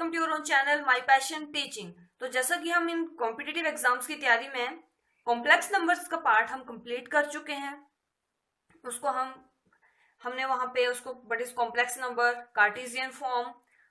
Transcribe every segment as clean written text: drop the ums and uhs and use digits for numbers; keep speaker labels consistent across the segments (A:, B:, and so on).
A: Welcome to your own channel my passion teaching. तो जैसा कि हम इन कॉम्पिटिटिव एग्जाम्स की तैयारी में कॉम्प्लेक्स नंबर्स का पार्ट हम कंप्लीट कर चुके हैं। उसको हमने वहां पे उसको what is complex number, Cartesian form,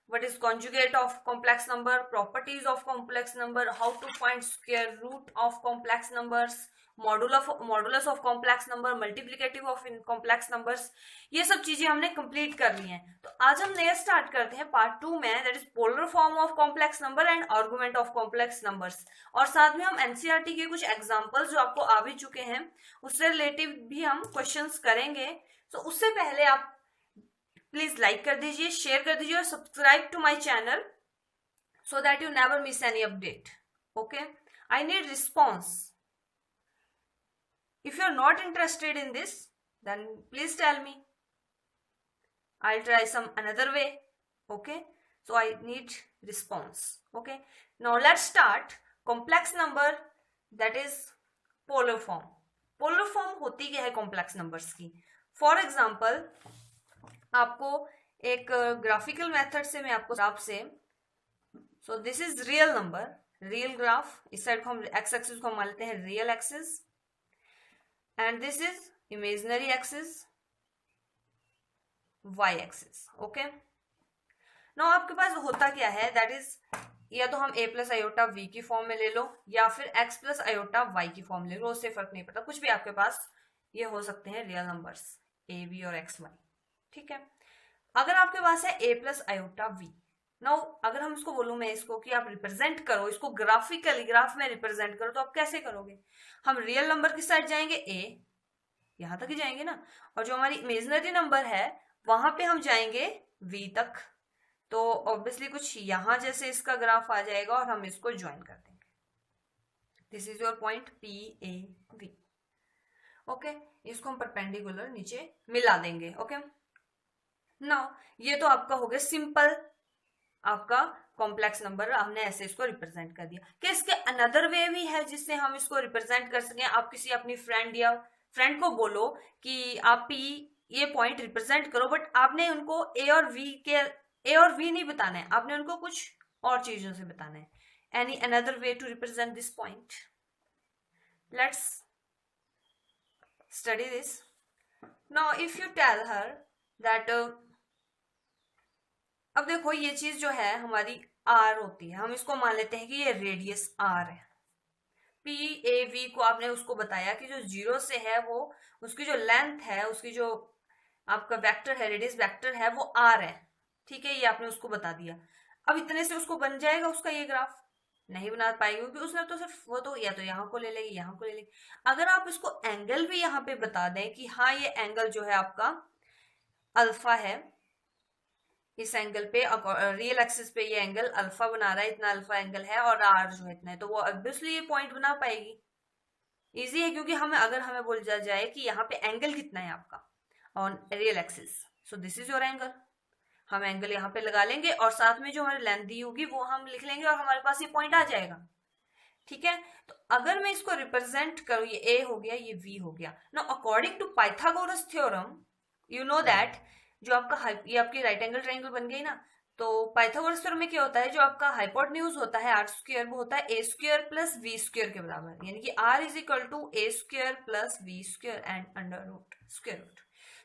A: what is conjugate of complex number, properties of complex number, how to find square root of complex numbers, modulus of complex number, multiplicative of complex numbers, ये सब चीजें हमने complete कर ली हैं। तो आज हम नया स्टार्ट करते हैं पार्ट 2 में, that is polar form of complex number and argument of complex numbers. और साथ में हम एनसीईआरटी के कुछ एग्जांपल्स जो आपको आ भी चुके हैं उससे रिलेटिव भी हम क्वेश्चंस करेंगे। तो उससे पहले आप प्लीज लाइक कर दीजिए, शेयर कर दीजिए और subscribe to my channel so that you never miss any update. Okay, I need response. If you are not interested in this, then please tell me. I'll try some another way. Okay, so I need response. Okay, now let's start. Complex number, that is polar form. Polar form होती क्या है complex numbers की? For example, आपको एक graphical method से मैं आपको graph से, so this is real number, real graph, इस साइड को हम x axis को मान लेते हैं real axis and this is imaginary axis, y axis. okay, now आपके पास होता क्या है, that is या तो हम a प्लस आयोटा v की फॉर्म में ले लो या फिर x प्लस आयोटा y की फॉर्म ले लो, उससे फर्क नहीं पड़ता, कुछ भी आपके पास ये हो सकते हैं रियल नंबर्स a b और x y. ठीक है, अगर आपके पास है a plus iota v, now अगर हम इसको बोलूं मैं इसको कि आप रिप्रेजेंट करो, इसको ग्राफिकली ग्राफ में रिप्रेजेंट करो, तो आप कैसे करोगे? हम रियल नंबर की साइड जाएंगे a, यहां तक ही जाएंगे ना, और जो हमारी इमेजिनरी नंबर है वहां पे हम जाएंगे v तक, तो ऑब्वियसली कुछ यहां जैसे इसका ग्राफ आ जाएगा और हम इसको ज्वाइन कर देंगे. This is your point p a v. Okay, इसको हम परपेंडिकुलर नीचे मिला देंगे. ओके, नाउ ये तो आपका हो गया सिंपल आपका कॉम्प्लेक्स नंबर, हमने ऐसे इसको रिप्रेजेंट कर दिया. कि इसके अनदर वे भी है जिससे हम इसको रिप्रेजेंट कर सकें. आप किसी अपनी फ्रेंड को बोलो कि आप ये पॉइंट रिप्रेजेंट करो, बट आपने उनको ए और वी नहीं बताना है, आपने उनको कुछ और चीजों से बताना है. Any another way to represent this point? Let's study this. Now if you tell her that, अब देखो ये चीज जो है हमारी r होती है, हम इसको मान लेते हैं कि ये रेडियस r है. p a v को आपने उसको बताया कि जो जीरो से है वो उसकी जो लेंथ है, उसकी जो आपका वेक्टर है, रेडियस वेक्टर है वो r है. ठीक है, ये आपने उसको बता दिया. अब इतने से उसको बन जाएगा उसका ये ग्राफ? नहीं बना पाएगी, क्योंकि उसने तो सिर्फ वो तो या तो यहाँ को ले लेगी, यहाँ को ले लेगी. अगर आप इसको एंगल भी यहाँ पे बता दें कि हाँ ये एंगल जो है आपका अल्फा है, इस एंगल पे रियल एक्सिस पे ये एंगल अल्फा बना रहा है, इतना अल्फा एंगल है और आर जो है इतना है, तो वो ऑब्वियसली ये पॉइंट बना पाएगी. इजी है, क्योंकि हमें बोल जाए कि यहाँ पे एंगल कितना है आपका on real axis, so this is your angle. हम एंगल यहाँ पे लगा लेंगे और साथ में जो हमारी लेंथ दी होगी वो हम लिख लेंगे और हमारे पास ये पॉइंट आ जाएगा. ठीक है, तो अगर मैं इसको रिप्रेजेंट करूं, ये ए हो गया, ये वी हो गया. Now according to Pythagoras theorem, you know that जो आपका ये आपकी राइट एंगल ट्रायंगल बन गई ना, तो पाइथागोरस थ्योरम में क्या होता है, जो आपका हाइपोटेन्यूज होता है आर स्क्वायर, वो होता है a square plus b square के बराबर, यानी कि r is equal to a square plus b square and under root square root.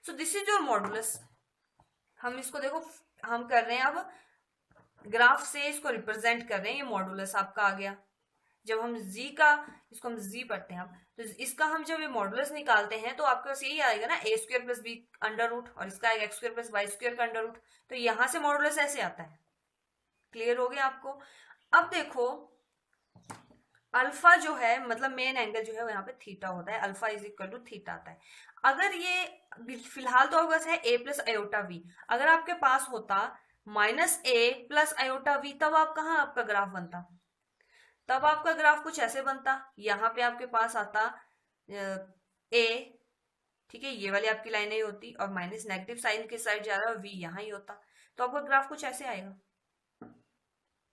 A: So this is your modulus. हम इसको देखो, हम कर रहे हैं अब ग्राफ से इसको रिप्रेजेंट कर रहे हैं, ये मॉडुलस आपका आ गया. जब हम इसको हम z पढ़ते हैं हम, तो इसका हम जब ये मॉडुलस निकालते हैं तो आपके पास यही आएगा ना, A square plus B under root, और इसका आएगा X square plus Y square का अंडर रूट. तो यहां से मॉडुलस ऐसे आता है. क्लियर हो गया आपको? अब देखो अल्फा जो है, मतलब मेन एंगल जो है वो यहाँ पे थीटा होता है, alpha is equal to theta आता है. अगर ये फिलहाल तो आपके पास है ए प्लस आयोटा वी, अगर आपके पास होता minus a plus iota b, तब आप कहाँ आपका ग्राफ बनता? तब आपका ग्राफ कुछ ऐसे बनता, यहाँ पे आपके पास आता ए, ठीक है, ये वाली आपकी लाइन ही होती, और माइनस नेगेटिव साइन के साइड जा रहा है, वी यहाँ ही होता, तो आपका ग्राफ कुछ ऐसे आएगा,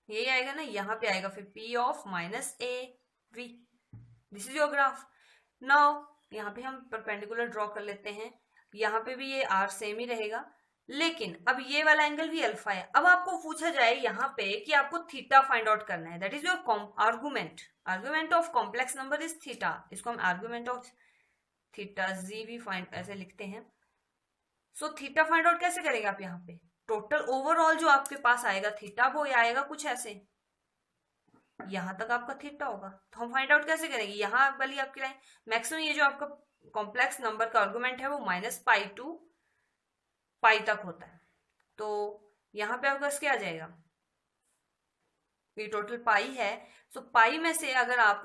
A: यही आएगा ना, यहाँ पे आएगा फिर p of minus A V. This is your graph. Now यहाँ पे हम परपेंडिकुलर ड्रॉ कर लेते हैं, यहाँ पे भी ये r सेम ही रहेगा, लेकिन अब ये वाला एंगल भी अल्फा है। अब आपको पूछा जाए यहाँ पे कि आपको थीटा फाइंड आउट करना है, that is your argument. Argument of complex number is theta, इसको हम आर्गुमेंट ऑफ थीटा जी भी फाइंड ऐसे लिखते हैं। सो थीटा फाइंड आउट कैसे करेंगे आप यहाँ पे, टोटल ओवरऑल जो आपके पास आएगा थीटा वो आएगा कुछ ऐसे, यहां तक आपका थीटा होगा। तो हम फाइंड आउट कैसे करेंगे, यहाँ वाली आपकी लाइन मैक्सिमम ये जो आपका कॉम्प्लेक्स नंबर का आर्गुमेंट है वो -π to π तक होता है। तो यहाँ पे आपका क्या आ जाएगा, ये टोटल पाई है, सो पाई में से अगर आप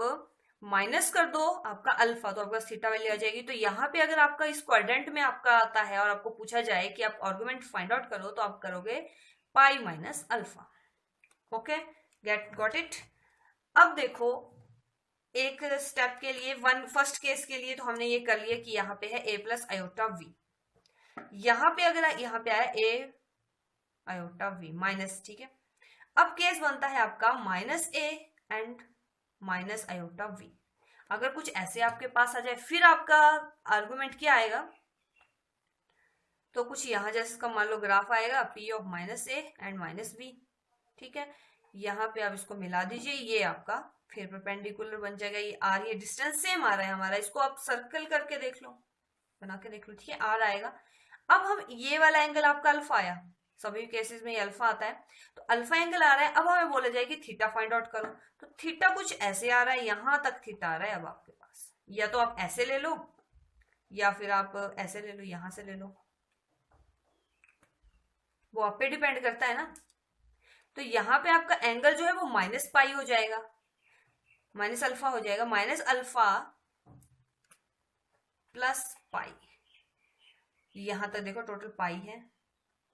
A: माइनस कर दो आपका अल्फा तो आपका थीटा वैल्यू आ जाएगी। तो यहाँ पे अगर आपका इस क्वाड्रेंट में आपका आता है और आपको पूछा जाए कि आप आर्गुमेंट फाइंड आउट करो तो आप करोगे पाई minus alpha. Okay, got it. अब देखो एक स्टेप के लिए फर्स्ट केस के लिए तो हमने ये कर लिया कि यहाँ पे है a प्लस आयोटा v, यहाँ पे अगर यहाँ पे आया a आयोटा v माइनस, ठीक है। अब केस बनता है आपका -a and minus iota v। अगर कुछ ऐसे आपके पास आ जाए फिर आपका आर्गुमेंट क्या आएगा, तो कुछ यहाँ जैसे का मान लो ग्राफ आएगा p of -a and -v, ठीक है। यहाँ पे आप इसको मिला दीजिए, ये आपका फिर परपेंडिकुलर बन जाएगा। ये r, ये डिस्टेंस सेम आ रहा है हमारा, इसको आप सर्कल करके देख लो, बना के देख लो, ठीक है, r आएगा। अब हम ये वाला एंगल आपका अल्फा आया, सभी केसेस में ये अल्फा आता है, तो अल्फा एंगल आ रहा है। अब हमें बोला जाए कि थीटा फाइंड आउट करो, तो थीटा कुछ ऐसे आ रहा है, यहां तक थीटा आ रहा है। अब आपके पास या तो आप ऐसे ले लो या फिर आप ऐसे ले लो, यहां से ले लो, वो आप पे डिपेंड करता है ना। तो यहाँ पे आपका एंगल जो है वो -π हो जाएगा, माइनस अल्फा हो जाएगा, माइनस अल्फा प्लस पाई, यहां तक देखो टोटल पाई है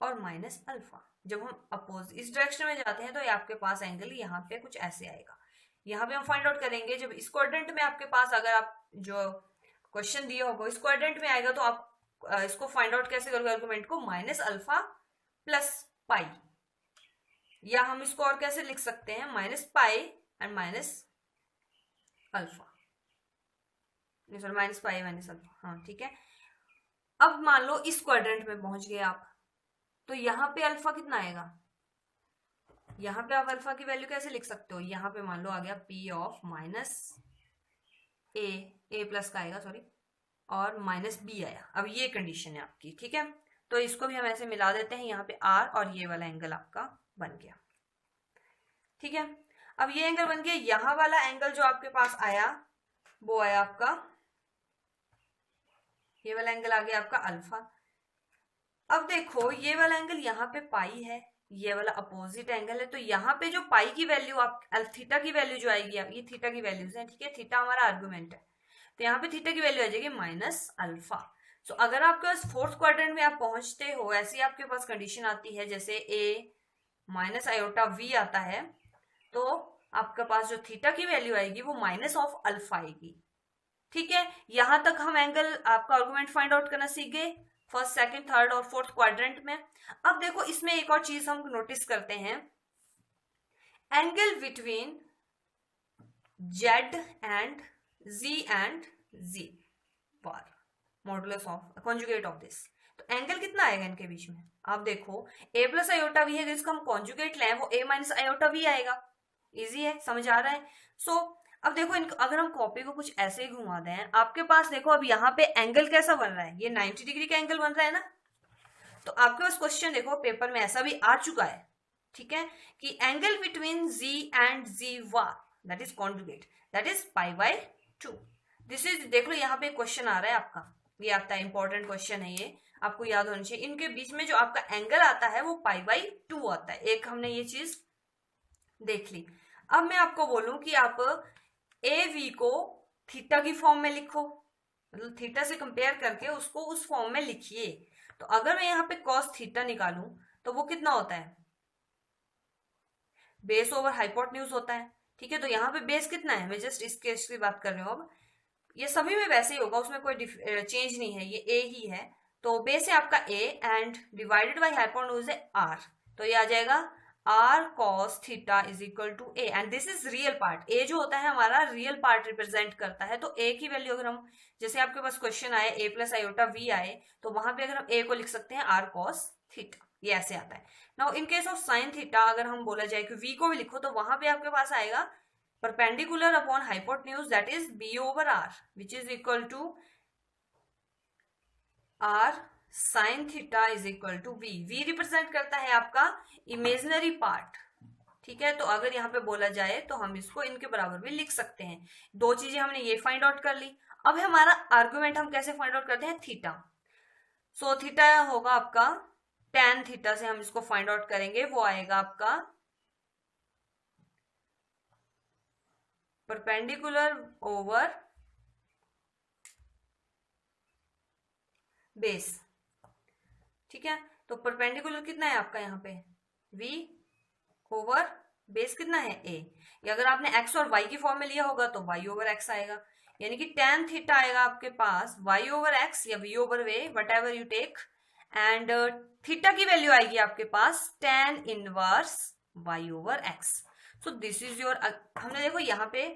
A: और माइनस अल्फा। जब हम अपोज इस डायरेक्शन में जाते हैं तो ये आपके पास एंगल यहाँ पे कुछ ऐसे आएगा। यहाँ पे हम फाइंड आउट करेंगे जब इस क्वाड्रेंट में आपके पास, अगर आप जो क्वेश्चन दिया होगा इस क्वाड्रेंट में आएगा तो आप इसको फाइंड आउट कैसे करोगे, आर्गुमेंट को -अल्फा प्लस पाई, या हम इसको और कैसे लिख सकते हैं -π and minus alpha, sorry -π minus alpha, हाँ ठीक है। अब मान लो इस क्वाड्रेंट में पहुंच गए आप, तो यहाँ पे अल्फा कितना आएगा, यहाँ पे आप अल्फा की वैल्यू कैसे लिख सकते हो, यहाँ पे मान लो आ गया p ऑफ -a प्लस का आएगा सॉरी, और -b आया। अब ये कंडीशन है आपकी, ठीक है। तो इसको भी हम ऐसे मिला देते हैं, यहाँ पे r और ये वाला एंगल आपका बन गया, ठीक है। अब ये एंगल बन गया, यहाँ वाला एंगल जो आपके पास आया वो आया आपका, ये वाला एंगल आ गया आपका अल्फा। अब देखो ये वाला एंगल यहाँ पे पाई है, ये वाला अपोजिट एंगल है, तो यहाँ पे जो पाई की वैल्यू आप थीटा की वैल्यू जो आएगी, ये थीटा की वैल्यूज है, ठीक है, थीटा हमारा आर्गुमेंट है, तो यहाँ पे थीटा की वैल्यू आ जाएगी -अल्फा। सो अगर आपके पास फोर्थ क्वाड्रेंट में आप पहुंचते हो, ऐसी आपके पास कंडीशन आती है जैसे a माइनस आयोटा v आता है, तो आपके पास जो थीटा की वैल्यू आएगी वो -अल्फा आएगी, ठीक है। यहां तक हम एंगल आपका आर्गुमेंट फाइंड आउट करना सीख गए फर्स्ट, सेकंड, थर्ड और फोर्थ क्वाड्रेंट में। अब देखो इसमें एक और चीज हम नोटिस करते हैं, angle between z and z bar modulus of conjugate of this, तो एंगल कितना आएगा इनके बीच में, आप देखो a प्लस आयोटा v है, इसका हम कॉन्जुगेट लें वो a माइनस आयोटा v आएगा। इजी है, समझ आ रहा है। सो अब देखो अगर हम कॉपी को कुछ ऐसे ही घुमा दें, आपके पास देखो अब यहाँ पे एंगल कैसा बन रहा है, ये 90 डिग्री का एंगल बन रहा है ना। तो आपके पास क्वेश्चन देखो पेपर में ऐसा भी आ चुका है, ठीक है, कि angle between z and z bar that is conjugate that is π/2। This is, देख लो यहाँ पे क्वेश्चन आ रहा है आपका, ये आता है, इंपॉर्टेंट क्वेश्चन है ये, आपको याद होना चाहिए। इनके बीच में जो आपका एंगल आता है वो π/2 आता है, एक हमने ये चीज देख ली। अब मैं आपको बोलूं कि आप AV को थीटा की फॉर्म में लिखो, मतलब थीटा से कंपेयर करके उसको उस फॉर्म में लिखिए। तो अगर मैं यहाँ पे cos थीटा निकालूं तो वो कितना होता है, बेस ओवर हाइपोटेन्यूज होता है, ठीक है। तो यहाँ पे बेस कितना है, मैं जस्ट इस केस की बात कर रही हूँ। अब ये सभी में वैसे ही होगा, उसमें कोई चेंज नहीं है, ये a ही है। तो बेस है आपका a and divided by hypotenuse है r, तो ये आ जाएगा r cos theta is equal to a and this is real part. a जो होता है हमारा रियल पार्ट रिप्रेजेंट करता है, तो a की वैल्यू अगर हम, जैसे आपके पास क्वेश्चन आए a प्लस आयोटा v आए, तो वहां पे अगर हम a को लिख सकते हैं r cos थीटा, ये ऐसे आता है। Now in case of sine theta अगर हम बोला जाए कि v को भी लिखो तो वहां पे आपके पास आएगा perpendicular upon hypotenuse that is b over r which is equal to r sine theta is equal to v। v represent करता है आपका इमेजिनरी पार्ट, ठीक है। तो अगर यहाँ पे बोला जाए तो हम इसको इनके बराबर भी लिख सकते हैं। दो चीजें हमने ये फाइंड आउट कर ली। अब हमारा आर्गुमेंट हम कैसे फाइंड आउट करते हैं, थीटा। सो थीटा होगा आपका tan थीटा से हम इसको फाइंड आउट करेंगे, वो आएगा आपका परपेंडिकुलर ओवर बेस, ठीक है। तो परपेंडिकुलर कितना है आपका यहाँ पे v ओवर बेस कितना है a। ये अगर आपने x और y की फॉर्म में लिया होगा तो y ओवर x आएगा, यानी कि tan थीटा आएगा आपके पास y ओवर x या v ओवर वे whatever you take, and theta की वैल्यू आएगी आपके पास tan inverse y over x। So this is your, हमने देखो यहाँ पे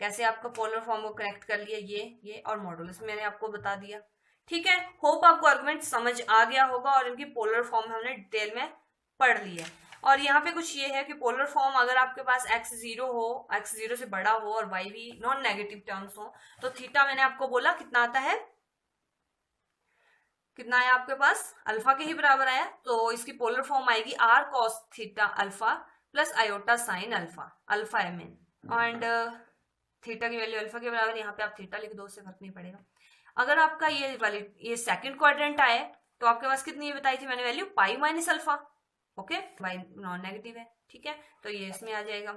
A: कैसे आपका पोलर फॉर्म को कनेक्ट कर लिया, ये और मॉडुलस मैंने आपको बता दिया, ठीक है। होप आपको आर्गुमेंट समझ आ गया होगा और इनकी पोलर फॉर्म हमने डिटेल में पढ़ ली है। और यहाँ पे कुछ ये है कि पोलर फॉर्म अगर आपके पास x 0 हो, x 0 से बड़ा हो और y भी नॉन नेगेटिव टर्म्स हो तो थीटा मैंने आपको बोला कितना आता है, कितना आया आपके पास, अल्फा के ही बराबर आया। तो इसकी पोलर फॉर्म आएगी r cos theta alpha plus iota sine alpha, alpha एम एन, एंड थीटा की वैल्यू अल्फा के बराबर, यहाँ पे आप थीटा लिख दो, उससे फर्क नहीं पड़ेगा। अगर आपका ये सेकंड क्वाड्रेंट आए तो आपके पास कितनी बताई थी मैंने value, pi minus alpha, okay, pi non negative है, ठीक है। तो ये इसमें आ जाएगा।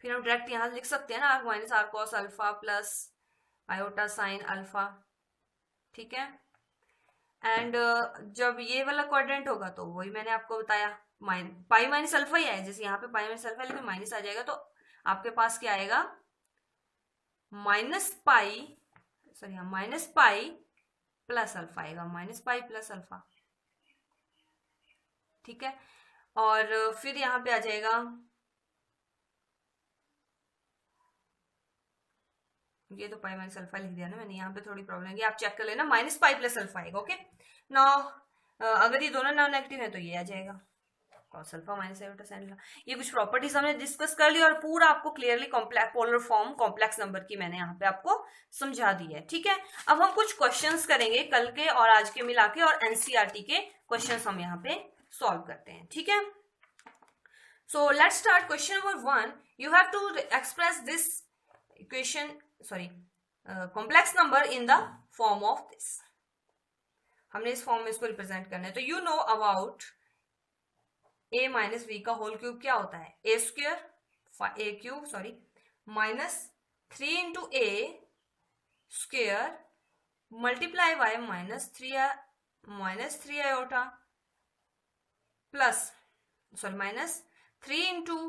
A: फिर हम डायरेक्ट यहां लिख सकते हैं ना, r minus r cos alpha plus iota sine alpha, ठीक है। एंड जब ये वाला क्वाड्रेंट होगा तो वही मैंने आपको बताया, पाई माइनस अल्फा ही है, जैसे यहाँ पे पाई माइनस अल्फा लेकिन माइनस आ जाएगा, तो आपके पास क्या आएगा, माइनस पाई, सॉरी हाँ, माइनस पाई प्लस अल्फा आएगा, माइनस पाई प्लस अल्फा, ठीक है। और फिर यहाँ पे आ जाएगा, ये तो पाई माइनस अल्फा लिख दिया ना मैंने, यहाँ पे थोड़ी प्रॉब्लम है, आप चेक कर लेना, माइनस पाई प्लस अल्फा आएगा, ओके। नाउ अगर ये दोनों नॉन नेगेटिव है तो ये आ जाएगा cos alpha minus iota sine alpha. ये कुछ प्रॉपर्टीज हमने डिस्कस कर ली और पूरा आपको clearly complex polar form complex number की मैंने यहाँ पे आपको समझा दी है, ठीक है। अब हम कुछ क्वेश्चंस करेंगे कल के और आज के मिला के, और एनसीईआरटी के क्वेश्चंस हम यहाँ पे सॉल्व करते हैं, ठीक है। So let's start question number 1। You have to express this equation, sorry complex number in the form of this. हमने इस फॉर्म में इसको रिप्रेजेंट करना है। तो you know about a minus b का होल क्यूब क्या होता है, a square a cube sorry minus 3 into a square multiply by minus three iota plus sorry minus 3 into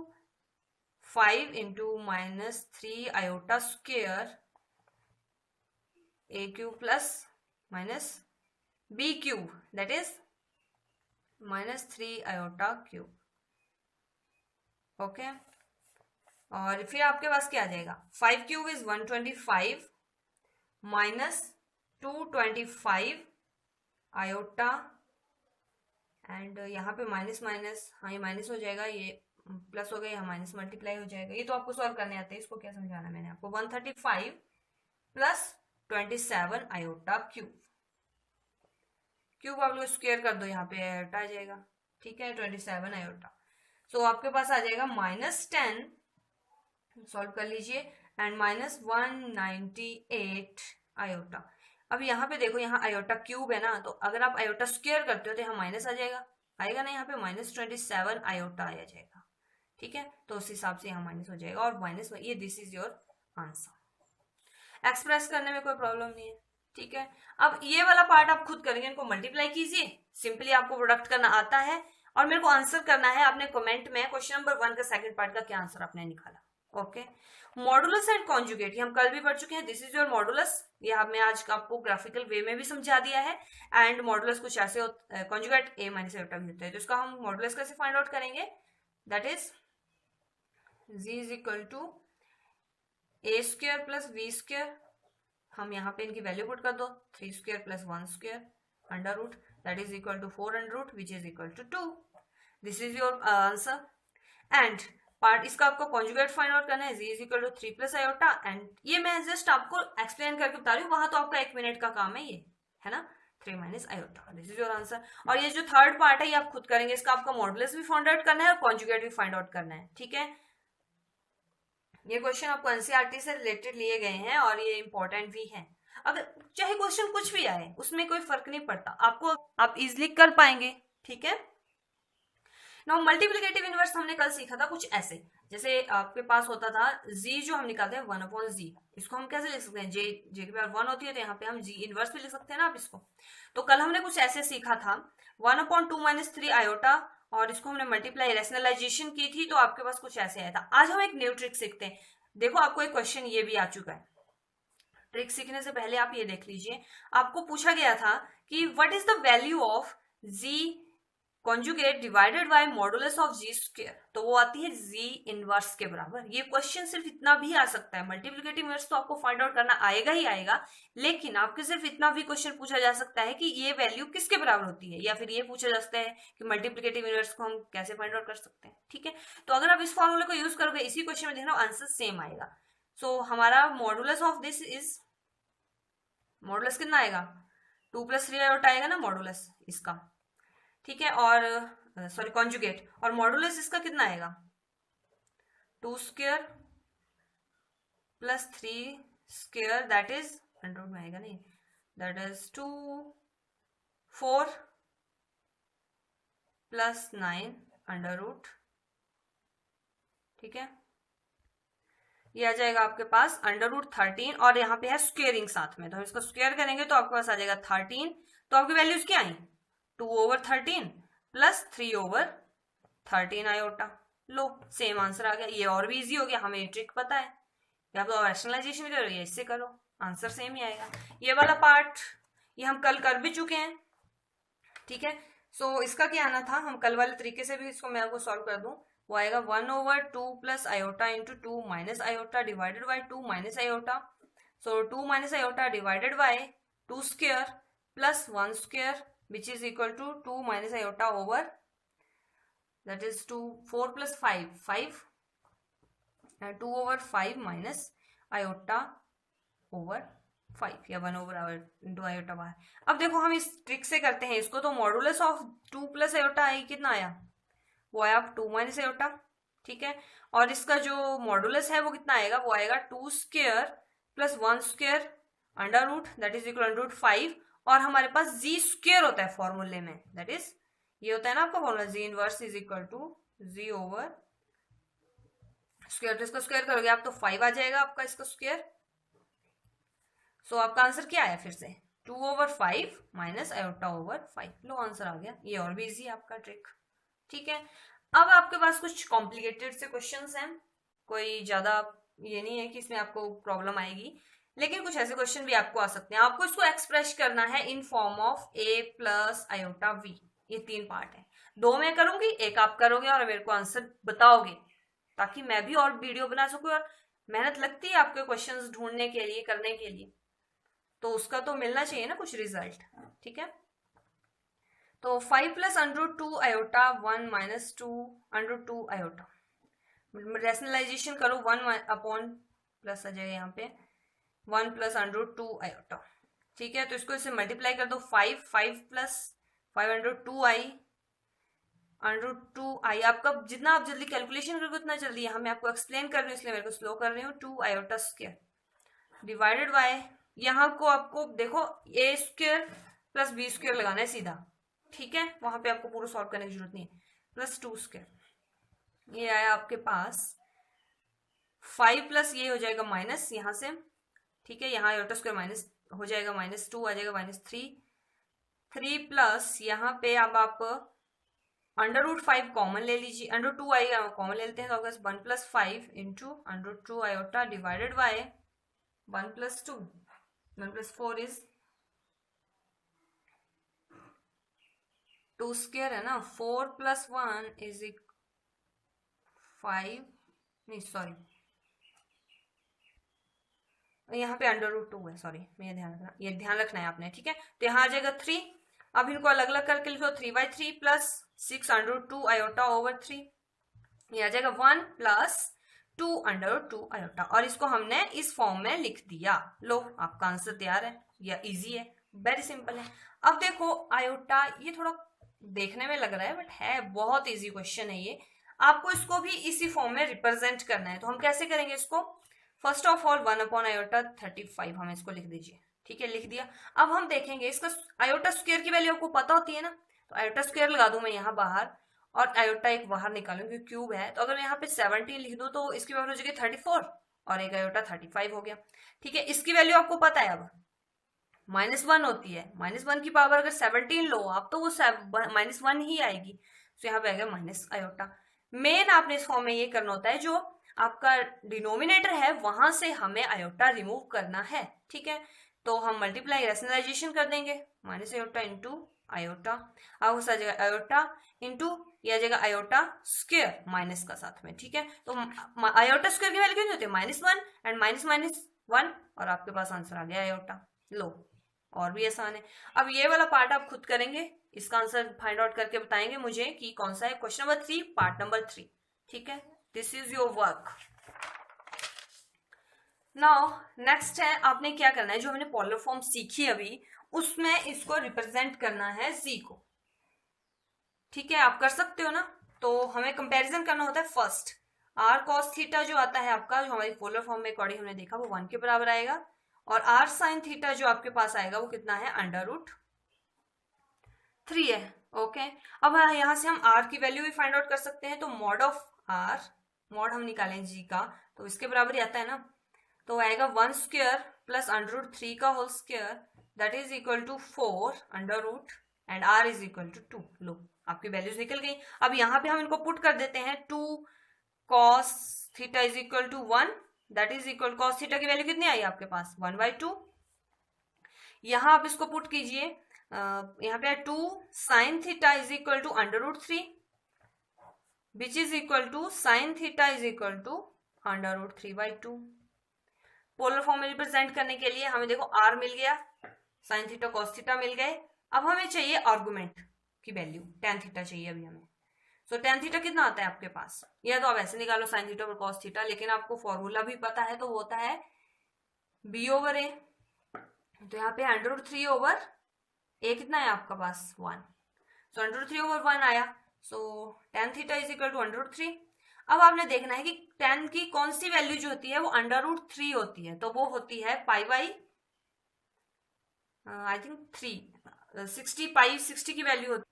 A: 5 into minus 3 iota square a cube plus minus b cube that is minus 3 iota cube, okay. और फिर आपके पास क्या आ जाएगा, 5 cube is 125 minus 225 iota, and यहाँ पे minus minus, हाँ ये माइनस हो जाएगा, ये प्लस हो गया, यहाँ माइनस मल्टीप्लाई हो जाएगा। ये तो आपको सॉल्व करने आते हैं, इसको क्या समझाना मैंने आपको, 135 प्लस 27 आयोटा क्यूब, क्यूब आप लोग स्क्वायर कर दो, यहाँ पे आयोटा आ जाएगा, ठीक है, 27 आयोटा। सो आपके पास आ जाएगा -10, सॉल्व कर लीजिए, एंड माइनस 198 आयोटा। अब यहाँ पे देखो, यहाँ आयोटा क्यूब है ना, तो अगर आप आयोटा स्क्वायर करते हो तो यहाँ माइनस आ जाएगा, आएगा ना, यहाँ पे -27 आयोटा आ जाएगा, ठीक है। तो उस हिसाब से यहाँ माइनस हो जाएगा और माइनस, ये this is your answer. Express करने में कोई प्रॉब्लम नहीं है, ठीक है। अब ये वाला पार्ट आप खुद करेंगे, इनको मल्टीप्लाई कीजिए, सिंपली आपको प्रोडक्ट करना आता है और मेरे को आंसर करना है आपने कमेंट में क्वेश्चन नंबर 1 का सेकंड पार्ट का क्या आंसर आपने निकाला, ओके। मॉडुलस एंड कॉन्जुगेट ये हम कल भी पढ़ चुके हैं, दिस इज योर मॉडुलस, ये हमने आज आपको ग्राफिकल वे में भी समझा दिया है, एंड मॉडुलस कुछ ऐसे कॉन्जुगेट a माइनस आयोटा भी होता है। तो इसका हम मॉडुलस कैसे फाइंड आउट करेंगे, that is z is equal to a square plus b square, हम यहाँ पे इनकी वैल्यू पुट कर दो, 3 square plus 1 square under root that is equal to 4 under root which is equal to 2. This is your answer. And part इसका आपको conjugate find out करना है. z is equal to 3 plus iota. And ये मैं just आपको explain करके बता रही हूँ, वहां तो आपका 1 मिनट का काम है ये, है ना. 3 minus iota. This is your answer. और ये जो थर्ड पार्ट है ये आप खुद करेंगे. इसका आपका मॉडुलस भी फाइंड आउट करना है और कॉन्जुगेट भी फाइंड आउट करना है. ठीक है. ये क्वेश्चन आपको एनसीईआरटी से रिलेटेड लिए गए हैं और ये इंपॉर्टेंट भी है. अगर चाहे क्वेश्चन कुछ भी आए उसमें कोई फर्क नहीं पड़ता, आपको आप इजिली कर पाएंगे. ठीक है. नाउ मल्टीप्लिकेटिव इनवर्स हमने कल सीखा था कुछ ऐसे, जैसे आपके पास होता था z जो हम निकालते हैं 1/z. इसको हम कैसे लिख सकते हैं, j के पास 1 होती है तो यहाँ पे हम g इनवर्स भी लिख सकते हैं ना आप इसको. तो कल हमने कुछ ऐसे सीखा था 1/2 - 3 आयोटा, और इसको हमने मल्टीप्लाई रैशनलाइजेशन की थी, तो आपके पास कुछ ऐसे आया था. आज हम एक न्यू ट्रिक सीखते हैं. देखो आपको एक क्वेश्चन ये भी आ चुका है. ट्रिक सीखने से पहले आप ये देख लीजिए. आपको पूछा गया था कि what is the value of z conjugate divided by modulus of z square. तो वो आती है जी इनवर्स के बराबर. ये क्वेश्चन सिर्फ इतना भी आ सकता है. मल्टीप्लिकेटिव इनवर्स तो आपको फाइंड आउट करना आएगा ही आएगा, लेकिन आपके सिर्फ इतना भी क्वेश्चन पूछा जा सकता है कि ये वैल्यू किसके बराबर होती है, या फिर ये पूछा जा सकता है कि मल्टीप्लिकेटिव इनवर्स को हम कैसे फाइंड आउट कर सकते हैं. ठीक है. तो अगर आप इस फॉर्मूले को यूज करोगे इसी क्वेश्चन में, देखना आंसर सेम आएगा. सो हमारा modulus of this is, modulus कितना आएगा, 2 + 3 आयोटा आएगा ना मॉडुलस इसका. ठीक है. और सॉरी कॉन्जुगेट, और मॉडुलस इसका कितना आएगा, 2 square plus 3 square that is under root में आएगा नहीं, that is 2 4 plus 9 under root. ठीक है. ये आ जाएगा आपके पास अंडर रूट 13, और यहाँ पे है स्क्वेयरिंग साथ में, तो हम इसको स्क्वेयर करेंगे तो आपके पास आ जाएगा 13. तो आपकी वैल्यूज क्या आई, 2/13 प्लस 3/13 आयोटा. लो सेम आंसर आ गया. ये और भी इजी हो गया, हमें ट्रिक पता है. या तो रैशनलाइजेशन करो या इससे करो, आंसर सेम ही आएगा. ये वाला पार्ट ये हम कल कर भी चुके हैं. ठीक है. सो इसका क्या आना था, हम कल वाले तरीके से भी इसको मैं आपको सॉल्व कर दूं. वो आएगा 1/2 plus iota into 2 minus iota divided by 2 minus iota. So 2 minus iota divided by 2 square plus 1 square which is equal to 2 minus iota over, that is 4 plus 5 and 2/5 minus iota over 5 या 1/5 into iota बाहर. अब देखो हम इस trick से करते हैं इसको. तो मॉडुलस ऑफ 2 प्लस आयोटा आई कितना आया, वो आया 2 माइनस आयोटा. ठीक है. और इसका जो मॉडुलस है वो कितना आएगा, वो आएगा 2 square plus 1 square under root that is equal to 5. और हमारे पास जी स्क्वायर होता है फॉर्मूले में, दैट इज ये होता है ना आपका formula, z inverse is equal to z over square. तो इसका स्क्वायर करोगे आप तो 5 आ जाएगा आपका इसका स्क्वायर. सो आपका आंसर क्या आया फिर से, 2/5 माइनस आयोटा ओवर 5. लो आंसर आ गया. ये और भी इजी है आपका ट्रिक. ठीक है. अब आपके पास कुछ कॉम्प्लिकेटेड से क्वेश्चंस हैं, कोई ज्यादा ये नहीं है कि इसमें आपको प्रॉब्लम आएगी, लेकिन कुछ ऐसे क्वेश्चन भी आपको आ सकते हैं. आपको इसको एक्सप्रेस करना है in form of a plus iota v. ये 3 पार्ट है, 2 मैं करूंगी, 1 आप करोगे और मेरे को आंसर बताओगे, ताकि मैं भी और वीडियो बना सकूं. और मेहनत लगती है आपके क्वेश्चंस ढूंढने के लिए, करने के लिए, तो उसका तो मिलना चाहिए ना कुछ रिजल्ट. ठीक है. तो 5 plus √2 iota 1 minus 2 √2 iota. Rationalisation करो, 1 अपॉन प्लस आ जाएगा यहाँ पे 1 प्लस √2 आयोटा. ठीक है. तो इसको इससे मल्टीप्लाई कर दो, 5 प्लस 5 √2 आई √2 आई. आपका जितना आप जल्दी कैलकुलेशन करोगे उतना जल्दी. यहाँ मैं आपको एक्सप्लेन कर रही हूँ इसलिए मेरे को स्लो कर रही हूँ. 2 आयोटा स्क्वायर डिवाइडेड बाय, यहाँ को आपको देखो a square plus b square लगाना है सीधा. ठीक है. वहां पे आपको पूरा सॉल्व करने की जरूरत नहीं है. प्लस 2 स्क्वायर, ये आया आपके पास 5 प्लस ये हो जाएगा माइनस यहाँ से. ठीक है. यहाँ आयोटा स्क्वायर माइनस हो जाएगा, -2 आ जाएगा, -3 प्लस यहाँ पे अब आप √5 कॉमन ले लीजिए, √2 आएगा कॉमन ले लेते हैं. तो आपके पास 1 + 5 into √2 iota divided by 1 + 2, 1 + 4 is 2 square है ना. 4 + 1 इज 5, नहीं सॉरी यहाँ पे √2 है, सॉरी, मैं ध्यान रखना, ये ध्यान रखना है आपने. ठीक है. तो यहाँ आ जाएगा 3 अब इनको अलग अलग करके लिखो, 3/3 प्लस 6√2 आयोटा ओवर 3, ये आ जाएगा 1 प्लस 2√2 आयोटा, और इसको हमने इस फॉर्म में लिख दिया। लो आपका आंसर तैयार है, या इजी है, वेरी सिंपल है। अब देखो आयोटा, ये थोड़ा देखने में लग रहा है बट है बहुत इजी क्वेश्चन है ये। आपको इसको भी इसी फॉर्म में रिप्रेजेंट करना है, तो हम कैसे करेंगे इसको? फर्स्ट ऑफ ऑल 1/आयोटा 35 हमें इसको लिख दीजिए, ठीक है, लिख दिया। अब हम देखेंगे इसका आयोटा स्क्वायर की वैल्यू आपको पता होती है ना, तो आयोटा स्क्वायर लगा दूं मैं यहाँ बाहर, और आयोटा एक बाहर निकालूं क्योंकि क्यूब है, तो अगर यहाँ पे 17 लिख दूं तो इसकी वैल्यू हो जाएगी 34, और एक आयोटा 35 हो गया, ठीक है। इसकी वैल्यू आपको पता है अब -1 होती है, -1 की पावर अगर 17 लो आप तो वो -1 ही आएगी, तो यहाँ पे आएगा माइनस आयोटा। मेन आपने इस फॉर्म में ये करना होता है, जो आपका डिनोमिनेटर है वहां से हमें आयोटा रिमूव करना है, ठीक है। तो हम मल्टीप्लाई रैशनलाइजेशन कर देंगे, माइनस आयोटा इंटू आयोटा, अब उस आ जाएगा आयोटा इंटू ये आ जाएगा आयोटा स्क्वायर माइनस का साथ में, ठीक है। तो आयोटा स्क्वायर की वैल्यू कितनी होती है? -1 एंड -1, और आपके पास आंसर आ गया आयोटा। लो और भी आसान है। अब ये वाला पार्ट आप खुद करेंगे, इसका आंसर फाइंड आउट करके बताएंगे मुझे कि कौन सा है। क्वेश्चन नंबर 3 पार्ट नंबर 3, ठीक है, this is your work. Now next है, आपने क्या करना है, जो हमने पोलर फॉर्म सीखी अभी उसमें इसको रिप्रेजेंट करना है z को, ठीक है, आप कर सकते हो ना। तो हमें कंपैरिजन करना होता है फर्स्ट, r cos थीटा जो आता है आपका, जो हमारी पोलर फॉर्म में अकॉर्डिंग हमने देखा वो 1 के बराबर आएगा, और r sin थीटा जो आपके पास आएगा वो कितना है? √3 है, ओके। अब यहां से हम r की वैल्यू भी फाइंड आउट कर सकते हैं, तो मॉड ऑफ r, मॉड हम निकालें g का, तो इसके बराबर ही आता है ना, तो आएगा 1 स्क्वायर प्लस √3 का whole square, that is equal to 4 √ and r is equal to 2। लो आपकी वैल्यूज निकल गई। अब यहाँ पे हम इनको पुट कर देते हैं, 2 cos theta is equal to 1, that is equal, cos theta की वैल्यू कितनी आई आपके पास? 1/2। यहाँ आप इसको पुट कीजिए, यहाँ पे 2 sin theta is equal to √3, which is equal to sin theta is equal to √3/2। Polar form में रिप्रेजेंट करने के लिए हमें देखो r मिल गया, sin थीटा cos थीटा मिल गए। अब हमें चाहिए आर्गुमेंट की वैल्यू, tan थीटा चाहिए अभी हमें। सो tan थीटा कितना आता है आपके पास? या तो आप ऐसे निकालो sin थीटा और cos थीटा, लेकिन आपको फॉर्मूला भी पता है, तो वो होता है b/a। तो यहाँ पे √3 ओवर a कितना है आपका पास? 1, सो √3 ओवर 1 आया, so tan theta is equal to √3। अब आपने देखना है कि tan की कौन सी वैल्यू जो होती है वो √3 होती है, तो वो होती है पाई आई थिंक 60 की वैल्यू होती है,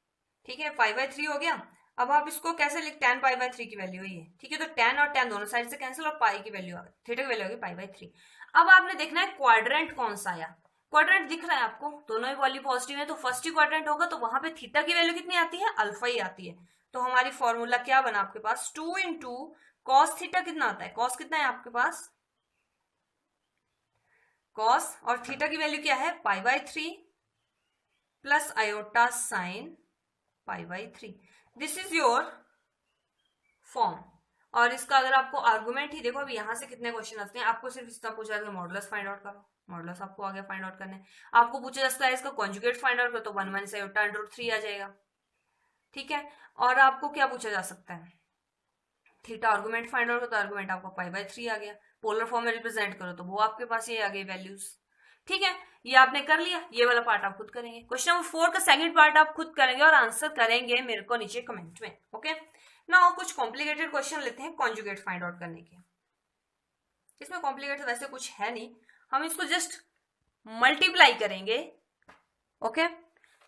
A: ठीक है, पाई/3 हो गया। अब आप इसको कैसे लिख, tan पाई/3 की वैल्यू है, ठीक है, तो tan और tan दोनों साइड से कैंसिल, और पाई की वैल्यू, थीटा की वैल्यू होगी पाई/3। अब आपने देखना है क्वाड्रेंट कौन सा आया, क्वाड्रेंट दिख रहा है आपको, दोनों ही वैल्यू पॉजिटिव है, तो फर्स्ट ही क्वाड्रेंट होगा, तो वहां पे थीटा की वैल्यू कितनी आती है? अल्फा ही आती है। तो हमारी फॉर्मूला क्या बना आपके पास? 2 × cos थीटा कितना आता है? cos कितना है आपके पास? cos और थीटा की वैल्यू क्या है? Pi plus iota sine pi. This is your form. और इसका अगर आपको आर्गुमेंट ही देखो, अभी यहां से कितने क्वेश्चन आते हैं, आपको सिर्फ इतना पूछा जाएगा मॉडुलस फाइंड आउट करो, मॉडुलस आपको आगे फाइंड आउट करना है। आपको पूछा जाता है इसका कॉन्जुगेट फाइंड आउट करो, तो 1 - आयोटा √3 आ जाएगा, ठीक है। और आपको क्या पूछा जा सकता है? थीटा आर्गुमेंट फाइंड आउट करो, तो आर्गुमेंट आपको पाई/3 आ गया। पोलर फॉर्म में रिप्रेजेंट करो, तो वो आपके पास ये आ गई वैल्यूज, ठीक है। ये आपने कर लिया, ये वाला पार्ट आप खुद करेंगे। क्वेश्चन नंबर 4 का सेकंड पार्ट आप खुद करेंगे और आंसर करेंगे मेरे को नीचे कमेंट में, ओके। नाउ कुछ कॉम्प्लिकेटेड क्वेश्चन लेते हैं कॉन्जुगेट फाइंड आउट करने के। इसमें कॉम्प्लिकेटेड वैसे कुछ है नहीं, हम इसको जस्ट मल्टीप्लाई करेंगे, ओके।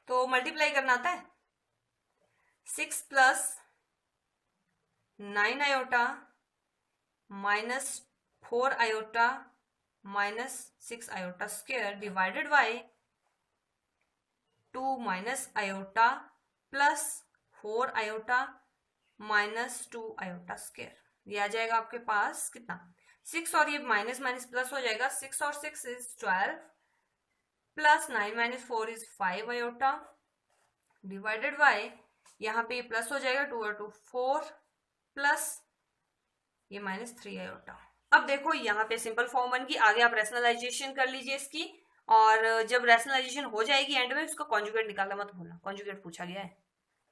A: तो मल्टीप्लाई करना आता है, 6 + 9 iota -4 iota -6 iota square divided by 2 - iota plus 4 iota -2 iota square. ये आ जाएगा आपके पास कितना? 6, और ये माइनस माइनस प्लस हो जाएगा, 6 और 6 is 12 plus 9 - 4 is 5 iota divided by, यहाँ पे प्लस हो जाएगा 2 और 2 4 प्लस ये -3 आयोटा। अब देखो यहाँ पे सिंपल फॉर्म बन गई, आगे आप रैशनलाइजेशन कर लीजिए इसकी, और जब रैशनलाइजेशन हो जाएगी एंड में उसका कॉन्जुगेट निकालना मत भूलना, कॉन्जुगेट पूछा गया है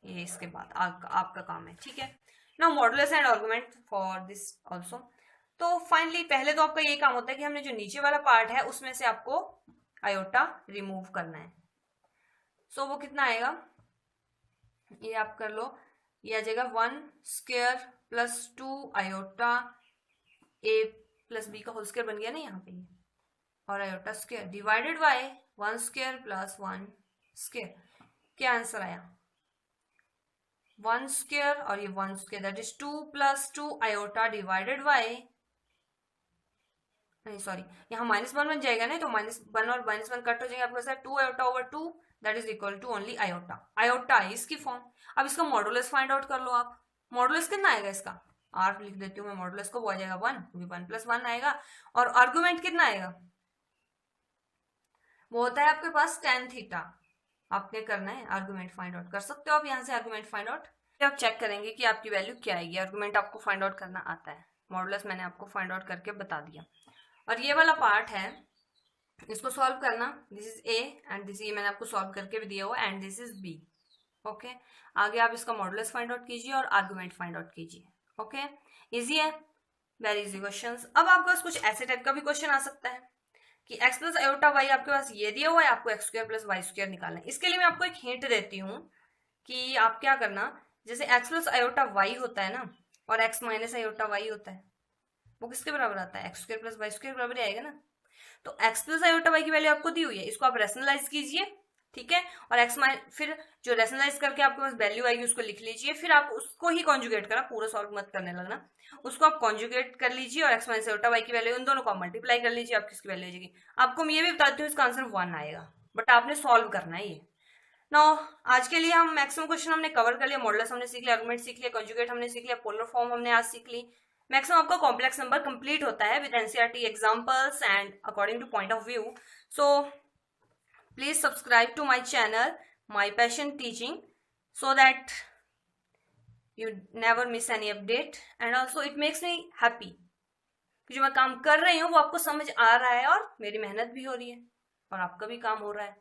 A: ये, इसके बाद आपका काम है, ठीक है। Now modulus and argument for this also. तो फाइनली पहले तो आपका ये काम होता है कि हमने जो नीचे वाला पार्ट है उसमें से आपको आयोटा रिमूव करना है। सो वो कितना आएगा, ये आप कर लो, ये आ जाएगा 1 स्क्वायर प्लस 2 आयोटा ए प्लस बी का होल स्क्वायर बन गया ना यहाँ पे, और iota square divided by 1 square plus 1 square. क्या आंसर आया, 1 स्क्वायर और ये 1 square, that is 2 plus 2 iota divided by, नहीं सॉरी, यहाँ -1 बन जाएगा ना, तो -1 और -1 कट हो जाएंगे, आपके पास 2 iota over 2 that is equal to only iota. Iota है इसकी फॉर्म। अब इसका मॉडुलस फाइंड आउट कर लो आप। मॉडुलस कितना आएगा इसका, आर लिख देती हूँ मैं मॉडुलस को, वो आ जाएगा 1, क्योंकि 1 + 1 आएगा। और आर्गुमेंट कितना आएगा, वो होता है आपके पास tan थीटा। आपने करना है आर्गुमेंट फाइंड आउट, कर सकते हो आप यहाँ से आर्गुमेंट फाइंड आउट। आप चेक करेंगे कि आपकी वैल्यू क्या आएगी। आर्गुमेंट आपको फाइंड आउट करना आता है, मॉडुलस मैंने आपको फाइंड आउट करके बता दिया। और ये वाला पार्ट है, इसको सॉल्व करना, this is a and this, ये मैंने आपको सॉल्व करके भी दिया हुआ, and this is b. Okay, आगे आप इसका मॉडुलस फाइंड आउट कीजिए और आर्गुमेंट फाइंड आउट कीजिए। ओके, इजी है, वेरी इजी क्वेश्चन। अब आपके पास कुछ ऐसे टाइप का भी क्वेश्चन आ सकता है कि x प्लस आयोटा वाई आपके पास ये दिया हुआ है, आपको x square plus Y square निकालना है। इसके लिए मैं आपको एक हिंट देती हूँ कि आप क्या करना, जैसे x प्लस आयोटा वाई होता है ना, और x माइनस आयोटा वाई होता है, वो किसके बराबर आता है, x square plus Y square बराबर आएगा ना। तो x प्लस आयोटा वाई की वैल्यू आपको दी हुई है, इसको आप रेशनलाइज कीजिए, ठीक है, और x फिर जो रेशनलाइज करके आपके पास वैल्यू आएगी उसको लिख लीजिए, फिर आप उसको ही कॉन्जुगेट करना, पूरा सॉल्व मत करने लगना, उसको आप कॉन्जुगेट कर लीजिए और x माइनस आयोटा वाई की वैल्यू, उन दोनों को मल्टीप्लाई कर लीजिए, आपकी इसकी वैल्यू आ जाएगी। आपको मैं ये भी बताती हूँ इसका आंसर 1 आएगा, बट आपने सॉल्व करना है ये। नाउ आज के लिए हम मैक्सिमम क्वेश्चन हमने कवर कर लिया, मॉडुलस हमने सीख लिया, आर्गुमेंट सीख लिया, कॉन्जुगेट हमने सीख लिया, पोलर फॉर्म हमने आज सीख ली। मैक्सिमम आपका कॉम्प्लेक्स नंबर कंप्लीट होता है with NCERT examples and according to point of view. So please subscribe to my channel My Passion Teaching so that you never miss any update, and also it makes me happy कि जो मैं काम कर रही हूँ वो आपको समझ आ रहा है और मेरी मेहनत भी हो रही है और आपका भी काम हो रहा है।